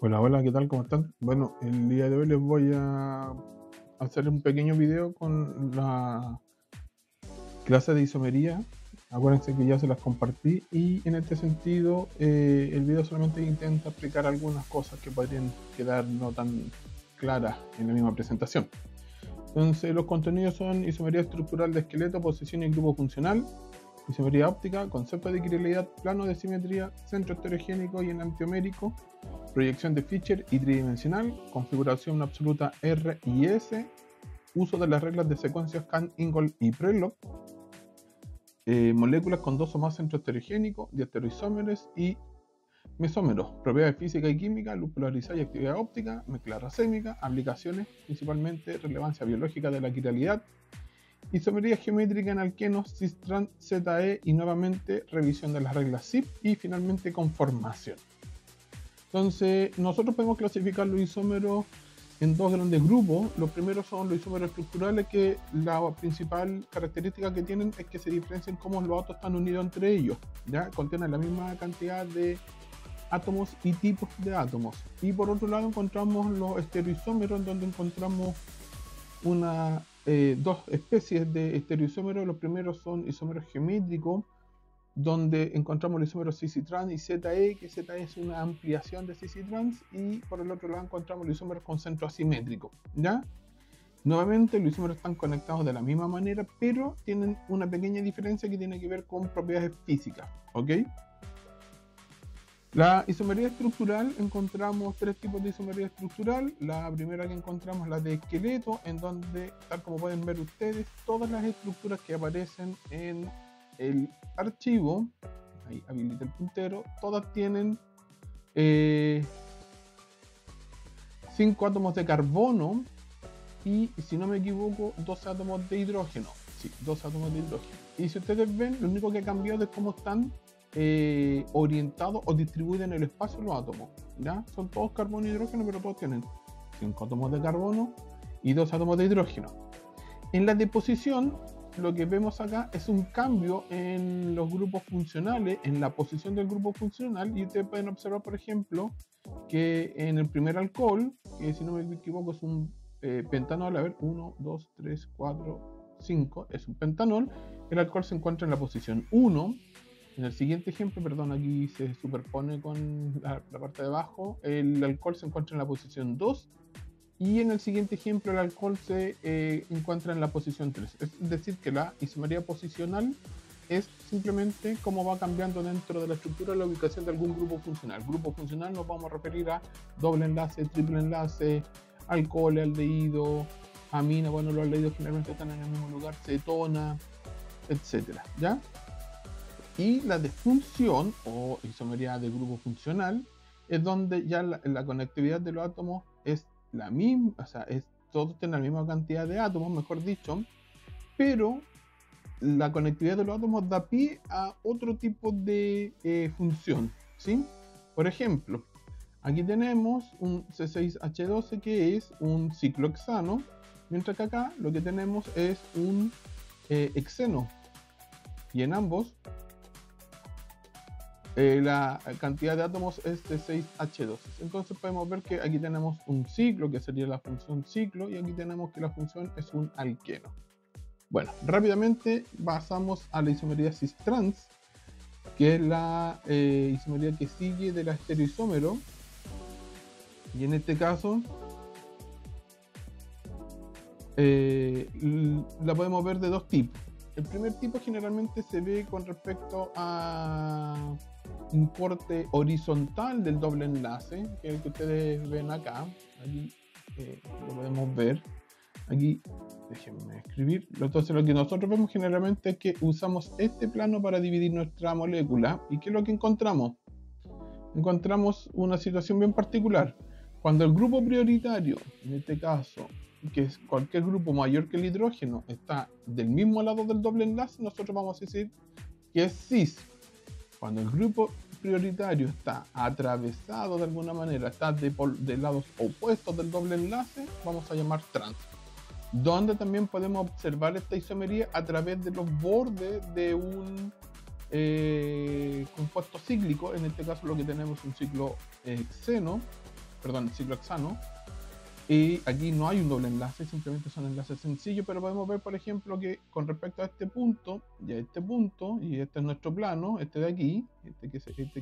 Hola, hola, ¿qué tal? ¿Cómo están? Bueno, el día de hoy les voy a hacer un pequeño video con la clase de isomería. Acuérdense que ya se las compartí y en este sentido el video solamente intenta explicar algunas cosas que podrían quedar no tan claras en la misma presentación. Entonces, los contenidos son isomería estructural de esqueleto, posición y grupo funcional, isomería óptica, concepto de quiralidad, plano de simetría, centro estereogénico y enantiomérico, proyección de Fischer y tridimensional, configuración absoluta R y S, uso de las reglas de secuencias Kant, Ingold y Prelog, moléculas con dos o más centros estereogénicos, diastereoisómeros y mesómeros, propiedades física y química, luz polarizada y actividad óptica, mezcla racémica, aplicaciones, principalmente relevancia biológica de la quiralidad, isomería geométrica en alquenos, cis-trans, ZE y nuevamente revisión de las reglas ZIP y finalmente conformación. Entonces, nosotros podemos clasificar los isómeros en dos grandes grupos. Los primeros son los isómeros estructurales, que la principal característica que tienen es que se diferencian cómo los átomos están unidos entre ellos. ¿Ya? Contienen la misma cantidad de átomos y tipos de átomos. Y por otro lado encontramos los estereoisómeros, en donde encontramos dos especies de estereoisómeros. Los primeros son isómeros geométricos, donde encontramos los isómeros cis-trans y ZE, que ZE es una ampliación de cis-trans, y por el otro lado encontramos los isómeros con centro asimétrico, ¿ya? Nuevamente los isómeros están conectados de la misma manera, pero tienen una pequeña diferencia que tiene que ver con propiedades físicas, ¿ok? La isomería estructural, encontramos tres tipos de isomería estructural. La primera que encontramos es la de esqueleto, en donde, tal como pueden ver ustedes, todas las estructuras que aparecen en el archivo, ahí habilita el puntero, todas tienen 5 átomos de carbono y, si no me equivoco, 2 átomos de hidrógeno. Sí, 2 átomos de hidrógeno. Y si ustedes ven, lo único que ha cambiado es cómo están orientados o distribuidos en el espacio los átomos. ¿Ya? Son todos carbono y hidrógeno, pero todos tienen 5 átomos de carbono y 2 átomos de hidrógeno. En la deposición, lo que vemos acá es un cambio en los grupos funcionales, en la posición del grupo funcional, y ustedes pueden observar, por ejemplo, que en el primer alcohol, que si no me equivoco es un pentanol, a ver, 1, 2, 3, 4, 5, es un pentanol, el alcohol se encuentra en la posición 1. En el siguiente ejemplo, perdón, aquí se superpone con la parte de abajo, el alcohol se encuentra en la posición 2, y en el siguiente ejemplo el alcohol se encuentra en la posición 3. Es decir, que la isomería posicional es simplemente cómo va cambiando dentro de la estructura la ubicación de algún grupo funcional. Grupo funcional nos vamos a referir a doble enlace, triple enlace, alcohol, aldehído, amina. Bueno, los aldehídos generalmente están en el mismo lugar, cetona, etcétera, ¿ya? Y la defunción o isomería de grupo funcional es donde ya la conectividad de los átomos es la misma, o sea, todos tienen la misma cantidad de átomos, mejor dicho, pero la conectividad de los átomos da pie a otro tipo de función, ¿sí? Por ejemplo, aquí tenemos un C6H12 que es un ciclohexano, mientras que acá lo que tenemos es un hexeno, y en ambos la cantidad de átomos es de 6H12. Entonces podemos ver que aquí tenemos un ciclo, que sería la función ciclo, y aquí tenemos que la función es un alqueno. Bueno, rápidamente pasamos a la isomería cis-trans, que es la isomería que sigue de la estereoisómero, y en este caso la podemos ver de dos tipos. El primer tipo generalmente se ve con respecto a un corte horizontal del doble enlace, que es el que ustedes ven acá. Aquí lo podemos ver. Aquí, déjenme escribir. Entonces, lo que nosotros vemos generalmente es que usamos este plano para dividir nuestra molécula. ¿Y qué es lo que encontramos? Encontramos una situación bien particular. Cuando el grupo prioritario, en este caso, que es cualquier grupo mayor que el hidrógeno, está del mismo lado del doble enlace, nosotros vamos a decir que es cis. Cuando el grupo prioritario está atravesado de alguna manera, está de lados opuestos del doble enlace, vamos a llamar trans. Donde también podemos observar esta isomería a través de los bordes de un compuesto cíclico. En este caso lo que tenemos es un ciclo hexeno, perdón, ciclohexano. Y aquí no hay un doble enlace, simplemente son enlaces sencillos, pero podemos ver, por ejemplo, que con respecto a este punto, y a este punto, y este es nuestro plano, este de aquí, este que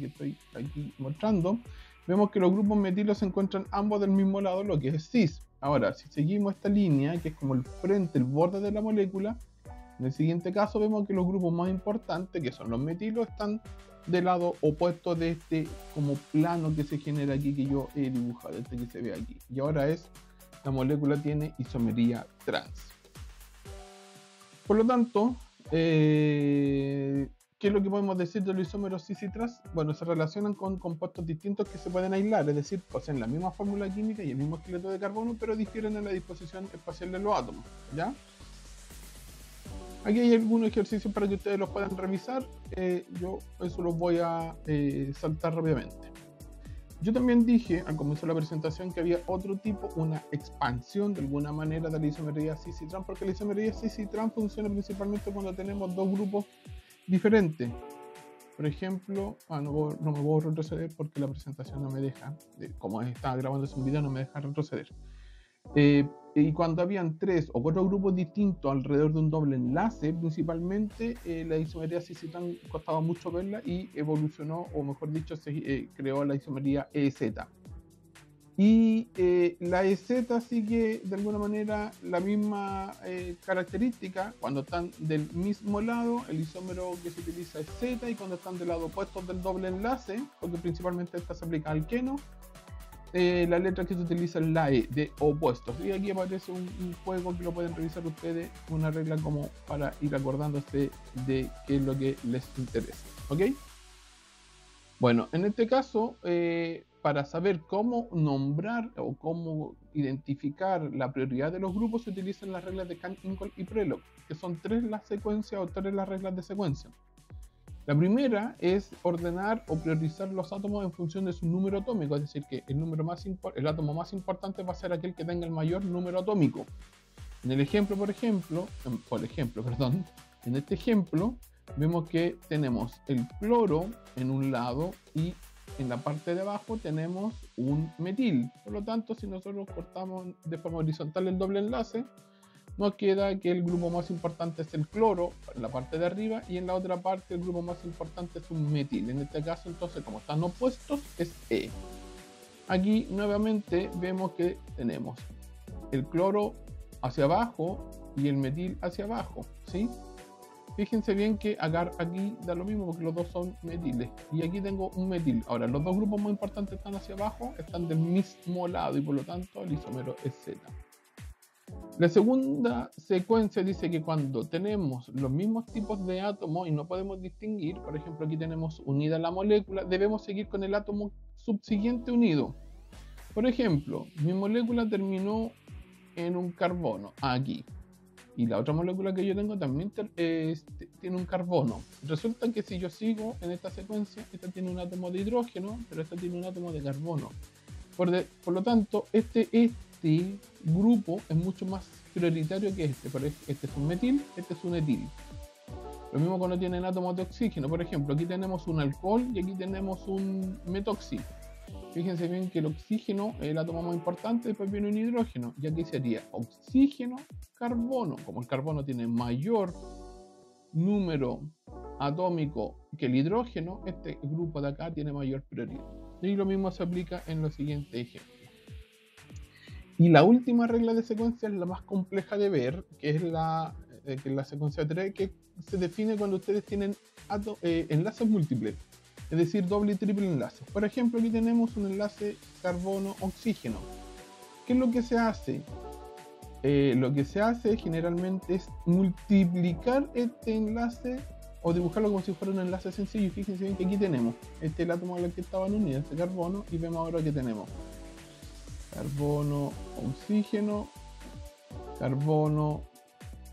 estoy aquí mostrando, vemos que los grupos metilos se encuentran ambos del mismo lado, lo que es cis. Ahora, si seguimos esta línea, que es como el frente, el borde de la molécula, en el siguiente caso vemos que los grupos más importantes, que son los metilos, están del lado opuesto de este como plano que se genera aquí, que yo he dibujado, este que se ve aquí. Y ahora la molécula tiene isomería trans. Por lo tanto, ¿qué es lo que podemos decir de los isómeros cis y trans? Bueno, se relacionan con compuestos distintos que se pueden aislar, es decir, poseen la misma fórmula química y el mismo esqueleto de carbono, pero difieren en la disposición espacial de los átomos, ¿ya? Aquí hay algunos ejercicios para que ustedes los puedan revisar. Yo eso los voy a saltar rápidamente. Yo también dije al comienzo de la presentación que había otro tipo, una expansión de alguna manera de la isomería cis y trans, porque la isomería cis y trans funciona principalmente cuando tenemos dos grupos diferentes. Por ejemplo, no me puedo retroceder porque la presentación no me deja, como estaba grabando ese video, no me deja retroceder. Y cuando habían 3 o 4 grupos distintos alrededor de un doble enlace, principalmente la isomería cis y trans costaba mucho verla y evolucionó, o mejor dicho, se creó la isomería EZ. Y la EZ sigue de alguna manera la misma característica. Cuando están del mismo lado, el isómero que se utiliza es Z, y cuando están del lado opuesto del doble enlace, porque principalmente esta se aplica al queno, la letra que se utiliza es la E, de opuestos. Y aquí aparece un juego que lo pueden revisar ustedes, una regla como para ir acordándose de qué es lo que les interesa. ¿Ok? Bueno, en este caso, para saber cómo nombrar o cómo identificar la prioridad de los grupos, se utilizan las reglas de Kant, Ingold y Prelog, que son 3 las secuencias o 3 las reglas de secuencia. La primera es ordenar o priorizar los átomos en función de su número atómico, es decir, que el átomo más importante va a ser aquel que tenga el mayor número atómico. En el ejemplo, en este ejemplo, vemos que tenemos el cloro en un lado y en la parte de abajo tenemos un metil. Por lo tanto, si nosotros cortamos de forma horizontal el doble enlace, nos queda que el grupo más importante es el cloro en la parte de arriba, y en la otra parte el grupo más importante es un metil. En este caso, entonces, como están opuestos, es E. Aquí nuevamente vemos que tenemos el cloro hacia abajo y el metil hacia abajo, ¿sí? Fíjense bien que aquí da lo mismo porque los dos son metiles, y aquí tengo un metil. Ahora, los dos grupos más importantes están hacia abajo, están del mismo lado, y por lo tanto el isómero es Z. La segunda secuencia dice que cuando tenemos los mismos tipos de átomos y no podemos distinguir, por ejemplo aquí tenemos unida la molécula, debemos seguir con el átomo subsiguiente unido. Por ejemplo, mi molécula terminó en un carbono, aquí, y la otra molécula que yo tengo también tiene un carbono. Resulta que si yo sigo en esta secuencia, esta tiene un átomo de hidrógeno, pero esta tiene un átomo de carbono. Por lo tanto, este grupo es mucho más prioritario que este. Este es un metil, este es un etil. Lo mismo cuando tienen átomos de oxígeno. Por ejemplo, aquí tenemos un alcohol y aquí tenemos un metoxi. Fíjense bien que el oxígeno es el átomo más importante, después viene un hidrógeno, y aquí sería oxígeno, carbono. Como el carbono tiene mayor número atómico que el hidrógeno, este grupo de acá tiene mayor prioridad. Y lo mismo se aplica en los siguientes ejemplos. Y la última regla de secuencia es la más compleja de ver, que es la secuencia 3, que se define cuando ustedes tienen enlaces múltiples, es decir, doble y triple enlace. Por ejemplo, aquí tenemos un enlace carbono-oxígeno. ¿Qué es lo que se hace? Lo que se hace generalmente es multiplicar este enlace o dibujarlo como si fuera un enlace sencillo. Y fíjense bien que aquí tenemos el átomo al que estaban unidos, este carbono, y vemos ahora que tenemos carbono, oxígeno, carbono,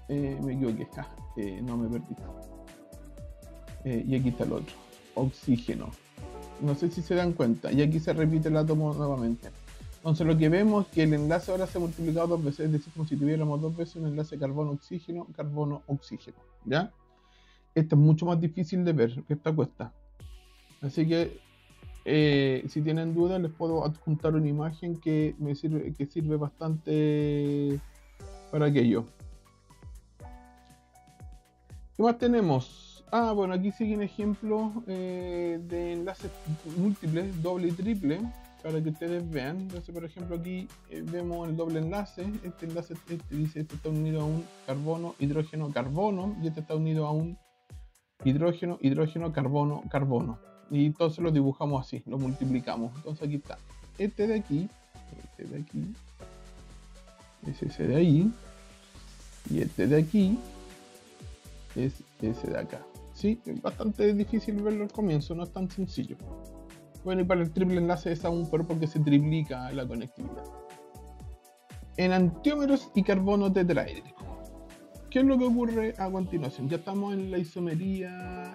me equivoqué, no me perdí. Y aquí está el otro, oxígeno. No sé si se dan cuenta, y aquí se repite el átomo nuevamente. Entonces lo que vemos es que el enlace ahora se ha multiplicado 2 veces, es decir, como si tuviéramos 2 veces un enlace carbono-oxígeno, carbono-oxígeno, ¿ya? Esto es mucho más difícil de ver, que esta cuesta. Así que Si tienen dudas, les puedo adjuntar una imagen que sirve bastante para aquello. ¿Qué más tenemos? Bueno, aquí siguen ejemplos de enlaces múltiples, doble y triple, para que ustedes vean. Entonces, por ejemplo, aquí vemos el doble enlace. Este enlace dice este está unido a un carbono, hidrógeno, carbono, y este está unido a un hidrógeno, hidrógeno, carbono, carbono. Y entonces lo dibujamos así, lo multiplicamos. Entonces aquí está este de aquí, es ese de ahí, y este de aquí es ese de acá. Sí, es bastante difícil verlo al comienzo, no es tan sencillo. Bueno, y para el triple enlace es aún peor porque se triplica la conectividad. Enantiómeros y carbono tetraédrico. ¿Qué es lo que ocurre a continuación? Ya estamos en la isomería,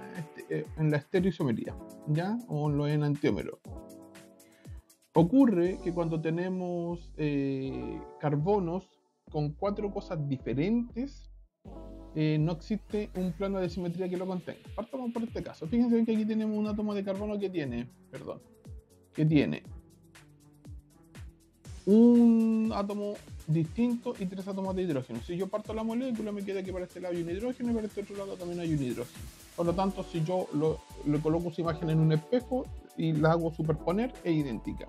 en la estereoisomería, ¿ya? O en los enantiómeros. Ocurre que cuando tenemos carbonos con 4 cosas diferentes, no existe un plano de simetría que lo contenga. Partamos por este caso. Fíjense que aquí tenemos un átomo de carbono que tiene un átomo distinto y 3 átomos de hidrógeno. Si yo parto la molécula, me queda que para este lado hay un hidrógeno y para este otro lado también hay un hidrógeno. Por lo tanto, si yo le coloco su imagen en un espejo y la hago superponer, es idéntica.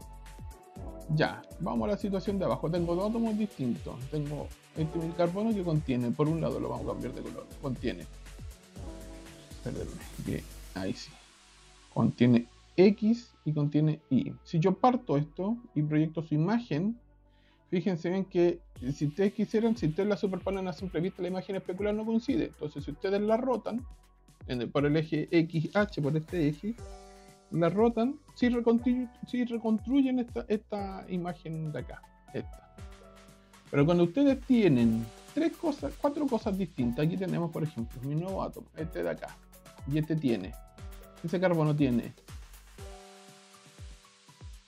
Ya, vamos a la situación de abajo. Tengo 2 átomos distintos. Tengo este carbono que contiene, por un lado lo vamos a cambiar de color, contiene, ahí sí, contiene X y contiene Y. Si yo parto esto y proyecto su imagen, fíjense bien que si ustedes quisieran, si ustedes la superponen a simple vista, la imagen especular no coincide. Entonces, si ustedes la rotan por el eje XH, por este eje, la rotan, si reconstruyen esta imagen de acá, esta. Pero cuando ustedes tienen 4 cosas distintas, aquí tenemos, por ejemplo, mi nuevo átomo, este de acá, y ese carbono tiene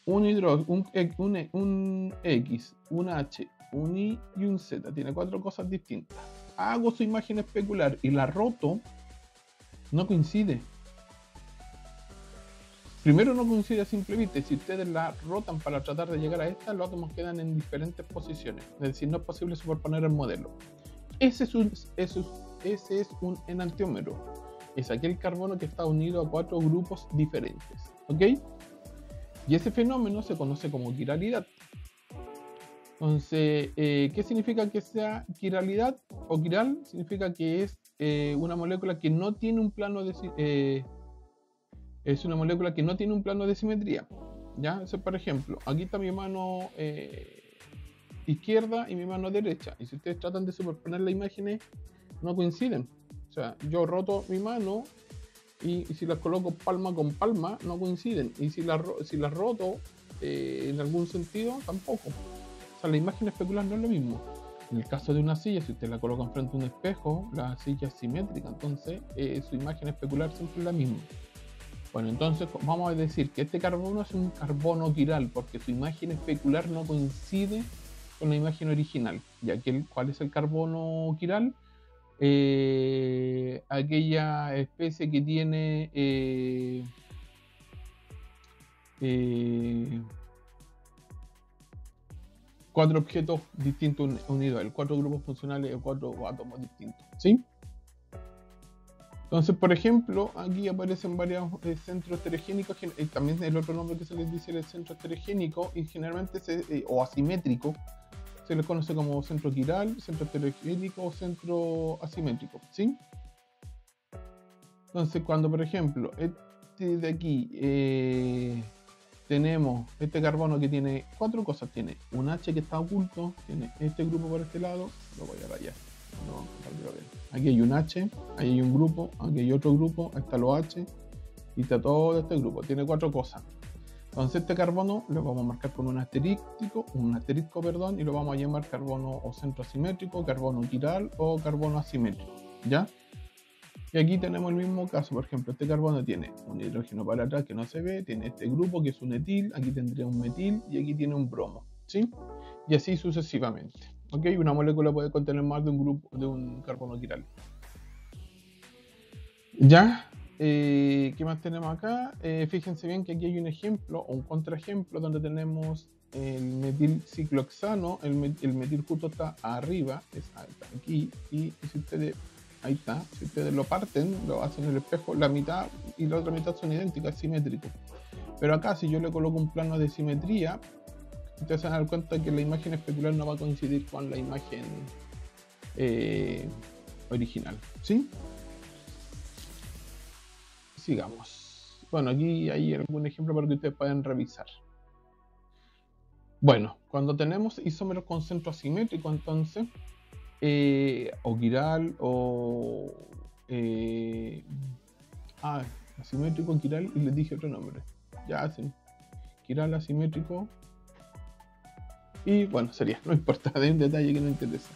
un X, un H, un Y y un Z, tiene 4 cosas distintas. Hago su imagen especular y la roto, no coincide. Primero no coincide a simple vista, si ustedes la rotan para tratar de llegar a esta, los átomos quedan en diferentes posiciones, es decir, no es posible superponer el modelo. Ese es un enantiómero, es aquel carbono que está unido a 4 grupos diferentes, ¿ok? Y ese fenómeno se conoce como quiralidad. Entonces, ¿qué significa que sea quiralidad o quiral? Significa que es una molécula que no tiene un plano de es una molécula que no tiene un plano de simetría. ¿Ya? Entonces, por ejemplo, aquí está mi mano izquierda y mi mano derecha. Y si ustedes tratan de superponer las imágenes, no coinciden. O sea, yo roto mi mano y si las coloco palma con palma, no coinciden. Y si las roto en algún sentido, tampoco. O sea, la imagen especular no es lo mismo. En el caso de una silla, si usted la coloca enfrente de un espejo, la silla es simétrica. Entonces, su imagen especular siempre es la misma. Bueno, entonces vamos a decir que este carbono es un carbono quiral porque su imagen especular no coincide con la imagen original. ¿Y cuál es el carbono quiral? Aquella especie que tiene cuatro objetos distintos unidos a él, 4 grupos funcionales o 4 átomos distintos, ¿sí? Entonces, por ejemplo, aquí aparecen varios centros heterogénicos, también el otro nombre que se les dice es el centro heterogénico, y generalmente o asimétrico, se les conoce como centro quiral, centro heterogénico o centro asimétrico, ¿sí? Entonces, cuando por ejemplo, este de aquí, tenemos este carbono que tiene 4 cosas, tiene un H que está oculto, tiene este grupo por este lado, lo voy a rayar. No, aquí hay un H, ahí hay un grupo, aquí hay otro grupo, ahí está los H y está todo este grupo, tiene 4 cosas. Entonces este carbono lo vamos a marcar con un asterisco, y lo vamos a llamar carbono o centro asimétrico, carbono quiral o carbono asimétrico, ¿ya? Y aquí tenemos el mismo caso, por ejemplo, este carbono tiene un hidrógeno para atrás que no se ve, tiene este grupo que es un etil, aquí tendría un metil y aquí tiene un bromo, ¿sí? Y así sucesivamente. ¿Ok? Una molécula puede contener más de un grupo, de un carbono quiral. ¿Ya? ¿Qué más tenemos acá? Fíjense bien que aquí hay un ejemplo o un contraejemplo donde tenemos el metilciclohexano, el metil justo está arriba, está aquí, y si ustedes, ahí está, si ustedes lo parten, lo hacen en el espejo, la mitad y la otra mitad son idénticas, simétricos. Pero acá si yo le coloco un plano de simetría, ustedes se van a dar cuenta que la imagen especular no va a coincidir con la imagen original, ¿sí? Sigamos. Bueno, aquí hay algún ejemplo para que ustedes puedan revisar. Bueno, cuando tenemos isómeros con centro asimétrico, entonces, o quiral o asimétrico, quiral, y les dije otro nombre. Ya hacen quiral, asimétrico, y bueno, sería, no importa, de un detalle que no interesa.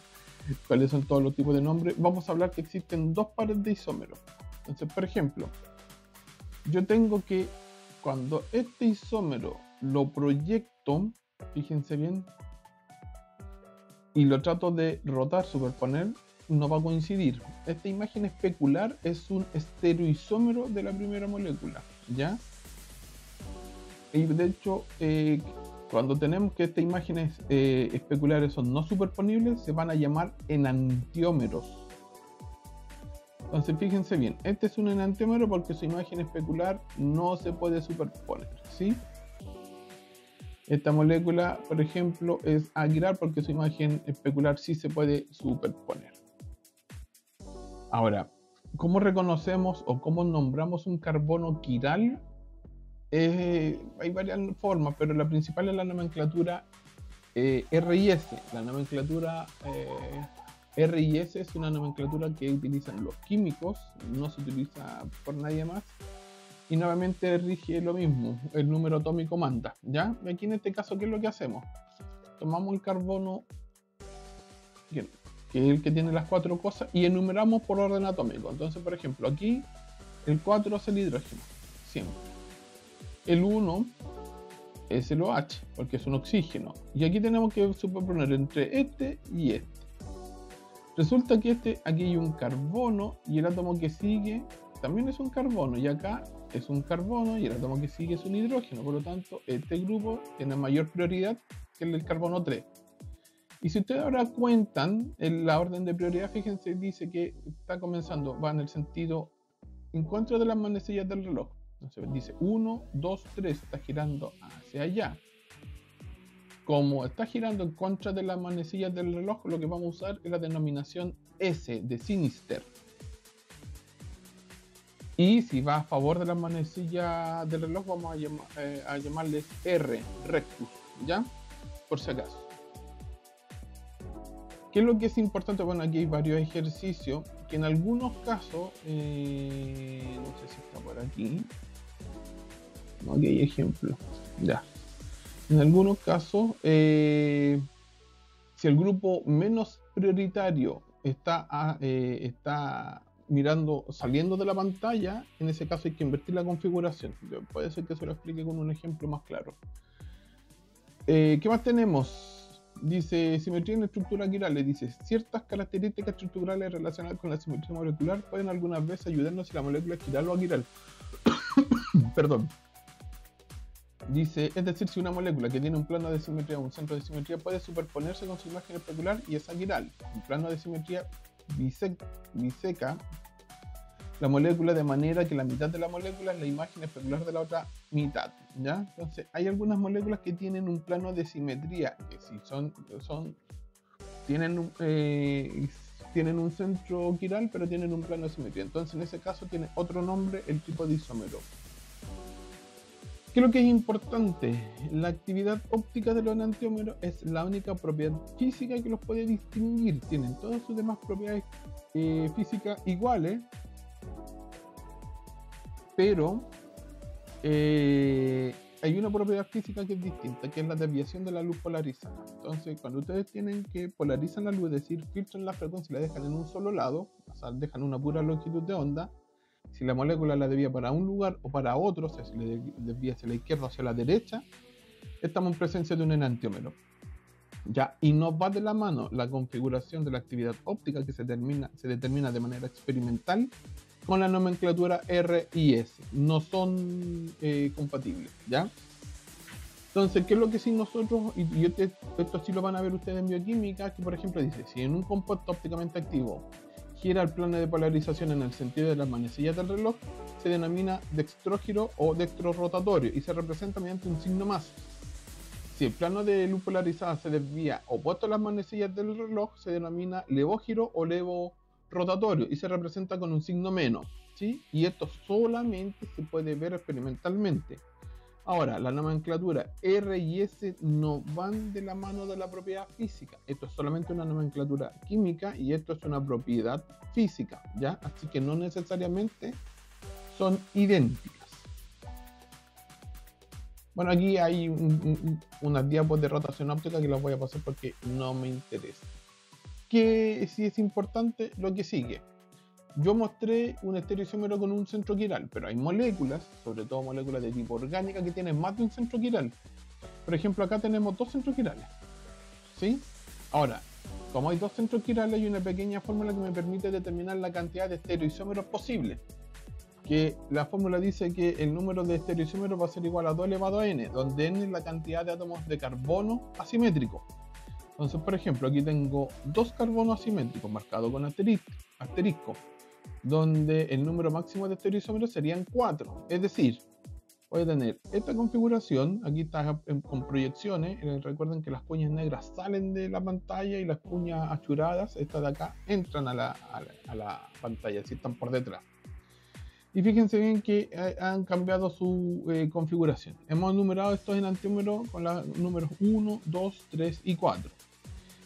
¿Cuáles son todos los tipos de nombres? Vamos a hablar que existen dos pares de isómeros. Entonces, por ejemplo, yo tengo que cuando este isómero lo proyecto, fíjense bien, y lo trato de rotar, superponer, no va a coincidir. Esta imagen especular es un estereoisómero de la primera molécula, ¿ya? Y de hecho, cuando tenemos que estas imágenes especulares son no superponibles, se van a llamar enantiómeros. Entonces fíjense bien, este es un enantiómero porque su imagen especular no se puede superponer, ¿sí? Esta molécula, por ejemplo, es aguilar porque su imagen especular sí se puede superponer. Ahora, ¿cómo reconocemos o cómo nombramos un carbono quiral? Hay varias formas, pero la principal es la nomenclatura R y S. La nomenclatura R y S es una nomenclatura que utilizan los químicos, no se utiliza por nadie más. Y nuevamente rige lo mismo, el número atómico manda, ¿ya? Aquí en este caso, ¿qué es lo que hacemos? Tomamos el carbono, que es el que tiene las cuatro cosas, y enumeramos por orden atómico. Entonces, por ejemplo, aquí el 4 es el hidrógeno, siempre. El 1 es el OH, porque es un oxígeno. Y aquí tenemos que superponer entre este y este. Resulta que aquí hay un carbono, y el átomo que sigue también es un carbono, y acá es un carbono y el átomo que sigue es un hidrógeno. Por lo tanto, este grupo tiene mayor prioridad que el del carbono 3. Y si ustedes ahora cuentan en la orden de prioridad, fíjense, dice que está comenzando, va en el sentido en contra de las manecillas del reloj. Entonces dice 1, 2, 3, está girando hacia allá. Como está girando en contra de las manecillas del reloj, lo que vamos a usar es la denominación S de sinister. Y si va a favor de las manecillas del reloj, vamos a llamarles R, rectus, ¿ya? Por si acaso. ¿Qué es lo que es importante? Bueno, aquí hay varios ejercicios que en algunos casos, no sé si está por aquí. No, aquí hay ejemplos. Ya. En algunos casos, si el grupo menos prioritario está mirando, saliendo de la pantalla, en ese caso hay que invertir la configuración. Puede ser que se lo explique con un ejemplo más claro. ¿Qué más tenemos? Dice simetría en estructura quiral. Le dice ciertas características estructurales relacionadas con la simetría molecular pueden algunas veces ayudarnos si la molécula es quiral o aquiral. Perdón. Dice, es decir, si una molécula que tiene un plano de simetría o un centro de simetría puede superponerse con su imagen especular y es aquiral. Un plano de simetría biseca la molécula de manera que la mitad de la molécula es la imagen especular de la otra mitad, ¿ya? Entonces hay algunas moléculas que tienen un plano de simetría, que si tienen un centro quiral, pero tienen un plano de simetría. Entonces en ese caso tiene otro nombre el tipo de isómero. ¿Qué es lo que es importante? La actividad óptica de los enantiómeros es la única propiedad física que los puede distinguir. Tienen todas sus demás propiedades físicas iguales, pero hay una propiedad física que es distinta, que es la desviación de la luz polarizada. Entonces, cuando ustedes tienen que polarizar la luz, es decir, filtran la frecuencia y la dejan en un solo lado, o sea, dejan una pura longitud de onda, si la molécula la desvía para un lugar o para otro, o sea, si le desvía hacia la izquierda o hacia la derecha, estamos en presencia de un enantiómero. Ya, y nos va de la mano la configuración de la actividad óptica que se determina de manera experimental con la nomenclatura R y S. No son compatibles, ¿ya? Entonces, ¿qué es lo que sí nosotros, y esto sí lo van a ver ustedes en bioquímica, que por ejemplo dice, si en un compuesto ópticamente activo gira el plano de polarización en el sentido de las manecillas del reloj, se denomina dextrógiro o dextrorotatorio y se representa mediante un signo más. Si el plano de luz polarizada se desvía opuesto a las manecillas del reloj, se denomina levógiro o levorotatorio y se representa con un signo menos, ¿sí? Y esto solamente se puede ver experimentalmente. Ahora, la nomenclatura R y S no van de la mano de la propiedad física. Esto es solamente una nomenclatura química y esto es una propiedad física, ¿ya? Así que no necesariamente son idénticas. Bueno, aquí hay unas diapos de rotación óptica que las voy a pasar porque no me interesa. ¿Qué sí es importante? Lo que sigue. Yo mostré un estereoisómero con un centro quiral, pero hay moléculas, sobre todo moléculas de tipo orgánica, que tienen más de un centro quiral. Por ejemplo, acá tenemos 2 centros quirales, ¿sí? Ahora, como hay 2 centros quirales, hay una pequeña fórmula que me permite determinar la cantidad de estereoisómeros posibles. Que la fórmula dice que el número de estereoisómeros va a ser igual a 2 elevado a n, donde n es la cantidad de átomos de carbono asimétricos. Entonces, por ejemplo, aquí tengo 2 carbonos asimétricos marcados con asterisco, donde el número máximo de estereoisómeros serían 4. Es decir, voy a tener esta configuración, aquí está con proyecciones, recuerden que las cuñas negras salen de la pantalla y las cuñas achuradas, estas de acá, entran a la pantalla, así están por detrás. Y fíjense bien que han cambiado su configuración. Hemos numerado estos enantiómeros con los números 1, 2, 3 y 4.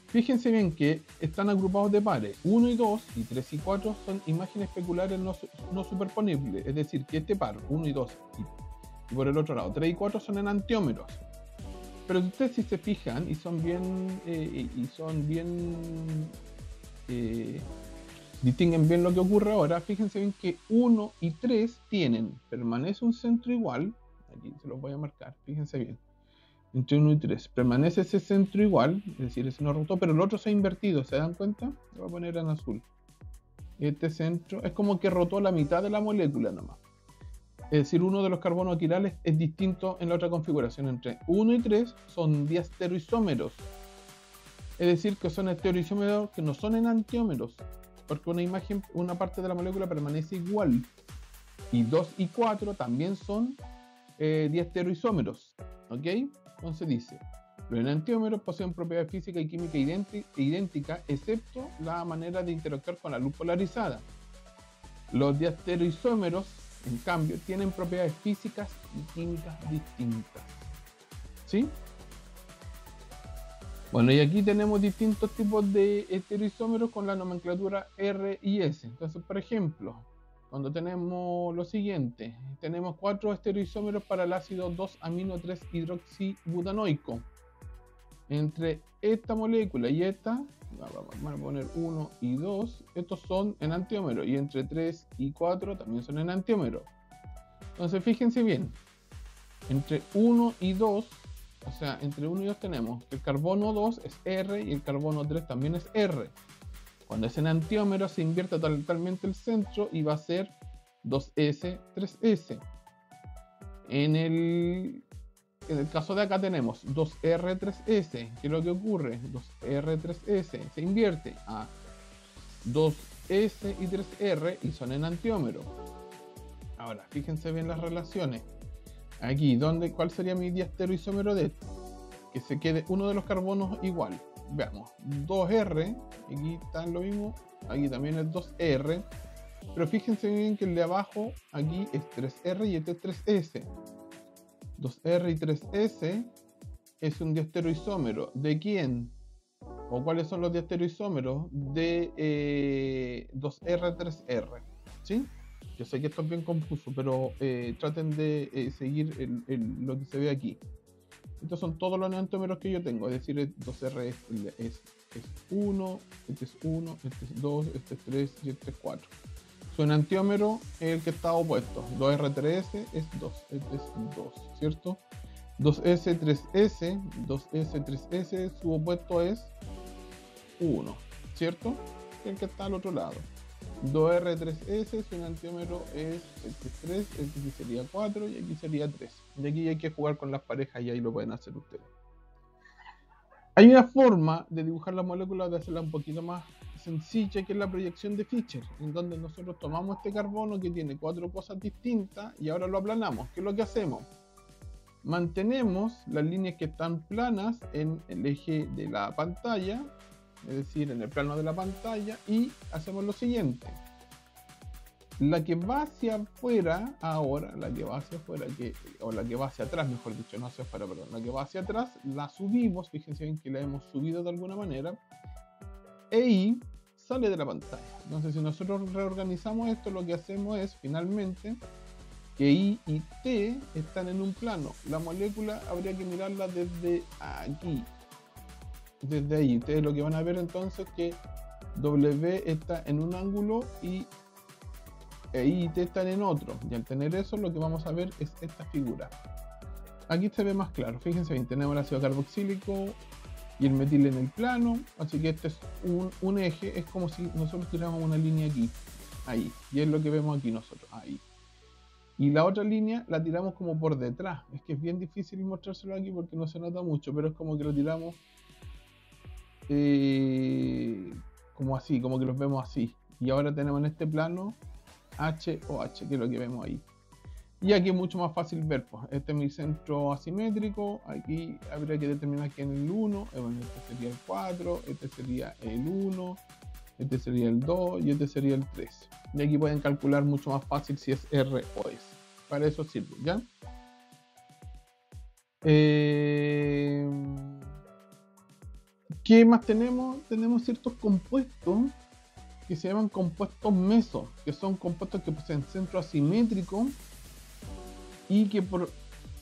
Fíjense bien que están agrupados de pares. 1 y 2, y 3 y 4 son imágenes especulares no superponibles. Es decir, que este par, 1 y 2, y por el otro lado 3 y 4 son enantiómeros. Pero ustedes si se fijan, y son bien distinguen bien lo que ocurre ahora, fíjense bien que 1 y 3 permanece un centro igual, aquí se los voy a marcar, fíjense bien, entre 1 y 3 permanece ese centro igual, es decir, ese no rotó, pero el otro se ha invertido, ¿se dan cuenta? Lo voy a poner en azul. Este centro es como que rotó la mitad de la molécula nomás. Es decir, uno de los carbonos quirales es distinto en la otra configuración. Entre 1 y 3 son diastereoisómeros, es decir, que son estereoisómeros que no son enantiómeros, porque una parte de la molécula permanece igual. Y 2 y 4 también son diastereoisómeros, ¿ok? Entonces dice, los enantiómeros poseen propiedades físicas y químicas idénticas, excepto la manera de interactuar con la luz polarizada. Los diastereoisómeros, en cambio, tienen propiedades físicas y químicas distintas, ¿sí? Bueno, y aquí tenemos distintos tipos de estereoisómeros con la nomenclatura R y S. Entonces, por ejemplo, cuando tenemos lo siguiente, tenemos 4 estereoisómeros para el ácido 2-amino 3-hidroxibutanoico. Entre esta molécula y esta, vamos a poner 1 y 2, estos son enantiómeros, y entre 3 y 4 también son enantiómeros. Entonces, fíjense bien, entre 1 y 2, o sea, entre 1 y 2 tenemos que el carbono 2 es R y el carbono 3 también es R. Cuando es enantiómero se invierte totalmente el centro y va a ser 2S, 3S. En el caso de acá tenemos 2R, 3S. ¿Qué es lo que ocurre? 2R, 3S se invierte a 2S y 3R y son enantiómeros. Ahora, fíjense bien las relaciones. Aquí, ¿cuál sería mi diastereoisómero de esto? Que se quede uno de los carbonos igual. Veamos, 2R, aquí está lo mismo, aquí también es 2R, pero fíjense bien que el de abajo, aquí es 3R y este es 3S. 2R y 3S es un diastereoisómero. ¿De quién? ¿O cuáles son los diastereoisómeros? De 2R, 3R, ¿sí? Yo sé que esto es bien confuso, pero traten de seguir lo que se ve aquí. Estos son todos los enantiómeros que yo tengo, es decir, 2R es 1, este es 1, este es 2, este es 3 y este es 4. Su enantiómero es el que está opuesto. 2R3S es 2, este es 2, ¿cierto? 2S3S, 2S3S, su opuesto es 1, ¿cierto? El que está al otro lado. 2R3S, su enantiómero es este 3, este sería 4 y aquí sería 3. Y aquí hay que jugar con las parejas y ahí lo pueden hacer ustedes. Hay una forma de dibujar la molécula, de hacerla un poquito más sencilla, que es la proyección de Fischer, en donde nosotros tomamos este carbono que tiene 4 cosas distintas y ahora lo aplanamos. ¿Qué es lo que hacemos? Mantenemos las líneas que están planas en el eje de la pantalla, es decir, en el plano de la pantalla, y hacemos lo siguiente. La que va hacia afuera ahora, la que va hacia afuera, o la que va hacia atrás, mejor dicho, no hacia afuera, perdón, la que va hacia atrás, la subimos, fíjense bien que la hemos subido de alguna manera, y sale de la pantalla. Entonces, si nosotros reorganizamos esto, lo que hacemos es, finalmente, que I y T están en un plano. La molécula habría que mirarla desde aquí, desde ahí. Ustedes lo que van a ver entonces que W está en un ángulo y I y T están en otro. Y al tener eso, lo que vamos a ver es esta figura. Aquí se ve más claro. Fíjense bien, tenemos el ácido carboxílico y el metil en el plano. Así que este es un eje. Es como si nosotros tuviéramos una línea aquí, ahí. Y es lo que vemos aquí nosotros, ahí. Y la otra línea la tiramos como por detrás. Es que es bien difícil mostrárselo aquí porque no se nota mucho, pero es como que lo tiramos como así, como que los vemos así. Y ahora tenemos en este plano HOH, que es lo que vemos ahí. Y aquí es mucho más fácil ver, pues, este es mi centro asimétrico. Aquí habría que determinar que en el 1, bueno, este sería el 4, este sería el 1, este sería el 2 y este sería el 3. Y aquí pueden calcular mucho más fácil si es R o S. Para eso sirve, ¿ya? ¿Qué más tenemos? Tenemos ciertos compuestos que se llaman compuestos meso, que son compuestos que poseen centro asimétrico y que por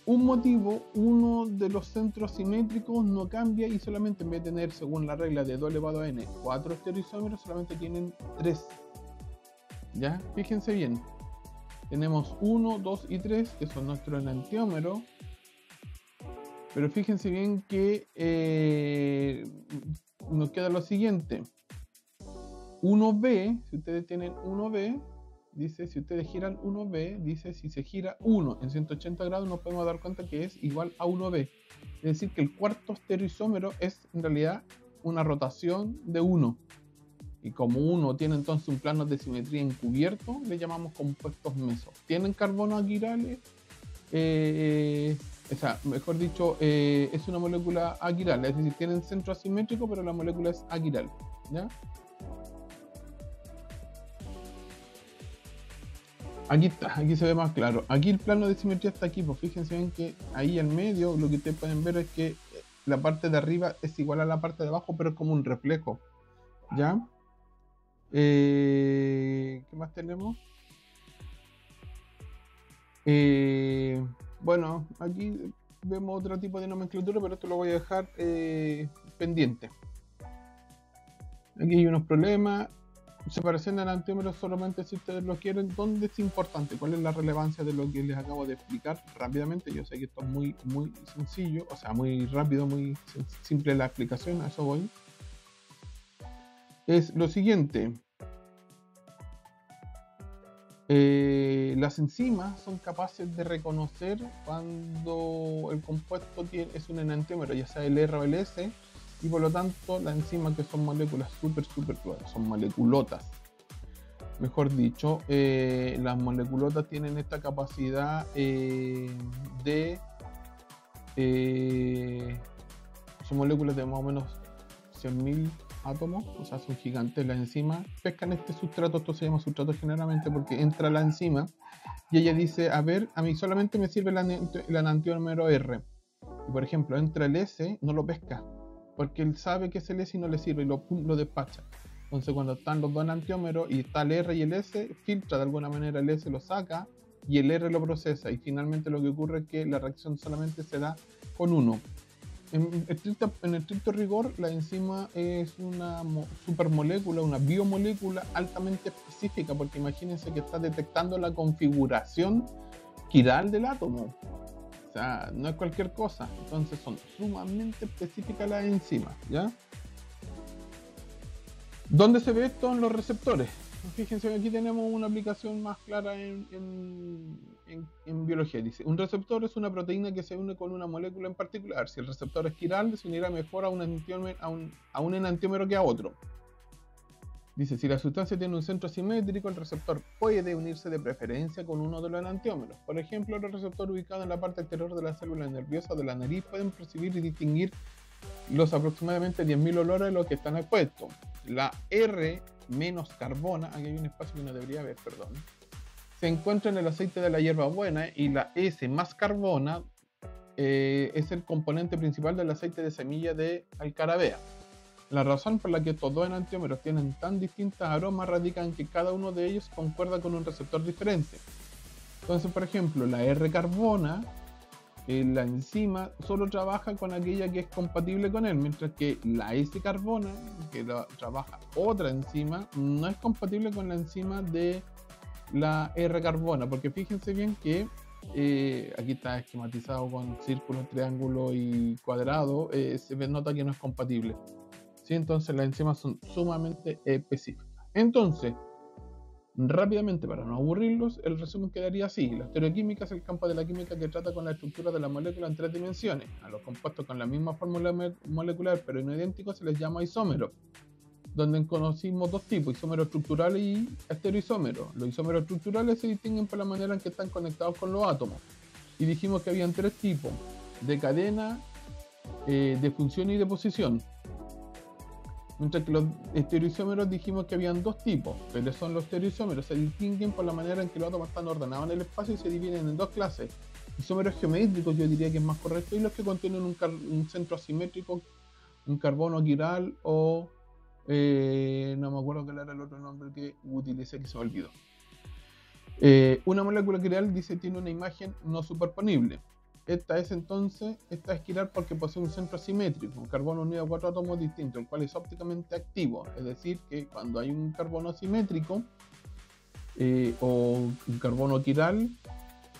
un motivo uno de los centros asimétricos no cambia y solamente en vez de tener, según la regla de 2 elevado a n, 4 estereoisómeros, solamente tienen 3. ¿Ya? Fíjense bien. Tenemos 1, 2 y 3, que son nuestros enantiómeros. Pero fíjense bien que nos queda lo siguiente. 1B, si ustedes tienen 1B, dice, si ustedes giran 1B, dice, si se gira 1 en 180 grados, nos podemos dar cuenta que es igual a 1B. Es decir, que el cuarto estereoisómero es en realidad una rotación de 1. Y como 1 tiene entonces un plano de simetría encubierto, le llamamos compuestos meso. ¿Tienen carbonos aguirales? O sea, mejor dicho, es una molécula aguiral, es decir, tienen centro asimétrico, pero la molécula es aguiral, ¿ya? Aquí está, aquí se ve más claro. Aquí el plano de simetría está aquí, pues fíjense bien que ahí al medio lo que ustedes pueden ver es que la parte de arriba es igual a la parte de abajo, pero es como un reflejo, ¿ya? ¿Qué más tenemos? Bueno, aquí vemos otro tipo de nomenclatura, pero esto lo voy a dejar pendiente. Aquí hay unos problemas. Separación de enantiómeros solamente si ustedes lo quieren. ¿Dónde es importante? ¿Cuál es la relevancia de lo que les acabo de explicar rápidamente? Yo sé que esto es muy sencillo, o sea, muy rápido, muy simple la explicación, a eso voy. Es lo siguiente. Las enzimas son capaces de reconocer cuando el compuesto es un enantiómero, ya sea el R o el S, y por lo tanto las enzimas, que son moléculas súper claras, son moleculotas, mejor dicho, las moleculotas tienen esta capacidad son moléculas de más o menos 100.000 átomos, o sea, son gigantes. Las enzimas pescan este sustrato, esto se llama sustrato generalmente porque entra la enzima y ella dice, a ver, a mí solamente me sirve el enantiómero R, y por ejemplo entra el S, no lo pesca porque él sabe que es el S y no le sirve y lo despacha. Entonces cuando están los dos enantiómeros y está el R y el S, filtra de alguna manera, el S lo saca y el R lo procesa, y finalmente lo que ocurre es que la reacción solamente se da con uno. En estricto rigor, la enzima es una supermolécula, una biomolécula altamente específica, porque imagínense que está detectando la configuración quiral del átomo. O sea, no es cualquier cosa. Entonces son sumamente específicas las enzimas, ¿ya? ¿Dónde se ve esto? En los receptores. Fíjense, aquí tenemos una aplicación más clara en biología. Dice, un receptor es una proteína que se une con una molécula en particular. Si el receptor es quiral, se unirá mejor a un enantiómero que a otro. Dice, si la sustancia tiene un centro simétrico, el receptor puede unirse de preferencia con uno de los enantiómeros. Por ejemplo, los receptores ubicados en la parte exterior de la célula nerviosa de la nariz pueden percibir y distinguir los aproximadamente 10.000 olores a los que están expuestos. La R menos carbona, aquí hay un espacio que no debería haber, perdón, se encuentra en el aceite de la hierbabuena, y la S más carbona es el componente principal del aceite de semilla de alcarabea. La razón por la que estos dos enantiómeros tienen tan distintas aromas radica en que cada uno de ellos concuerda con un receptor diferente. Entonces, por ejemplo, la R carbona, la enzima solo trabaja con aquella que es compatible con él, mientras que la S carbona, que trabaja otra enzima, no es compatible con la enzima de la R carbona, porque fíjense bien que aquí está esquematizado con círculo, triángulo y cuadrado, se nota que no es compatible. ¿Sí? Entonces las enzimas son sumamente específicas. Entonces, rápidamente, para no aburrirlos, el resumen quedaría así. La estereoquímica es el campo de la química que trata con la estructura de la molécula en 3 dimensiones. A los compuestos con la misma fórmula molecular pero no idénticos se les llama isómeros, donde conocimos dos tipos, isómero estructural y estereoisómero. Los isómeros estructurales se distinguen por la manera en que están conectados con los átomos. Y dijimos que habían 3 tipos, de cadena, de función y de posición. Mientras que los estereoisómeros dijimos que habían 2 tipos, pero son los estereoisómeros, se distinguen por la manera en que los átomos están ordenados en el espacio y se dividen en 2 clases. Isómeros geométricos, yo diría que es más correcto, y los que contienen un centro asimétrico, un carbono quiral o no me acuerdo cuál era el otro nombre que utilicé, que se me olvidó. Una molécula quiral, dice, tiene una imagen no superponible. Esta es quiral porque posee un centro asimétrico, un carbono unido a 4 átomos distintos, el cual es ópticamente activo. Es decir, que cuando hay un carbono asimétrico o un carbono quiral,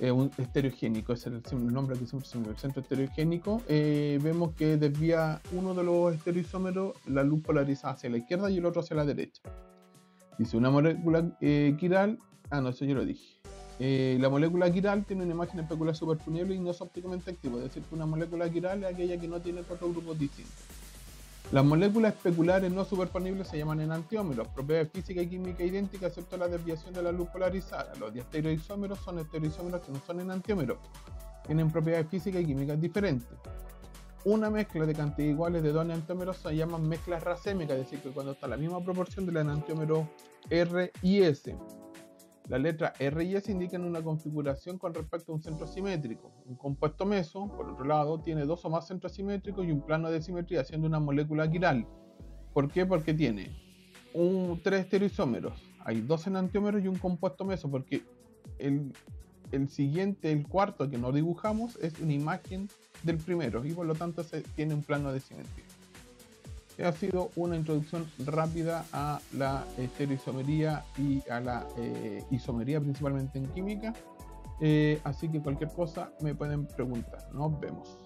un estereogénico, ese es el nombre que siempre se me dio, el centro estereogénico, vemos que desvía uno de los estereoisómeros la luz polarizada hacia la izquierda y el otro hacia la derecha. Dice, una molécula quiral, no, eso yo lo dije. La molécula quiral tiene una imagen especular superponible y no es ópticamente activa, es decir, que una molécula quiral es aquella que no tiene 4 grupos distintos. Las moléculas especulares no superponibles se llaman enantiómeros, propiedades físicas y químicas idénticas excepto la desviación de la luz polarizada. Los diastereoisómeros son estereoisómeros que no son enantiómeros, tienen propiedades físicas y químicas diferentes. Una mezcla de cantidades iguales de 2 enantiómeros se llaman mezclas racémicas, es decir, que cuando está la misma proporción del enantiómero R y S. La letra R y S indican una configuración con respecto a un centro simétrico. Un compuesto meso, por otro lado, tiene 2 o más centros simétricos y un plano de simetría, siendo una molécula quiral. ¿Por qué? Porque tiene 3 estereoisómeros, hay 2 enantiómeros y un compuesto meso, porque el siguiente, el cuarto que no dibujamos, es una imagen del primero y por lo tanto tiene un plano de simetría. Ha sido una introducción rápida a la estereoisomería y a la isomería, principalmente en química. Así que cualquier cosa me pueden preguntar. Nos vemos.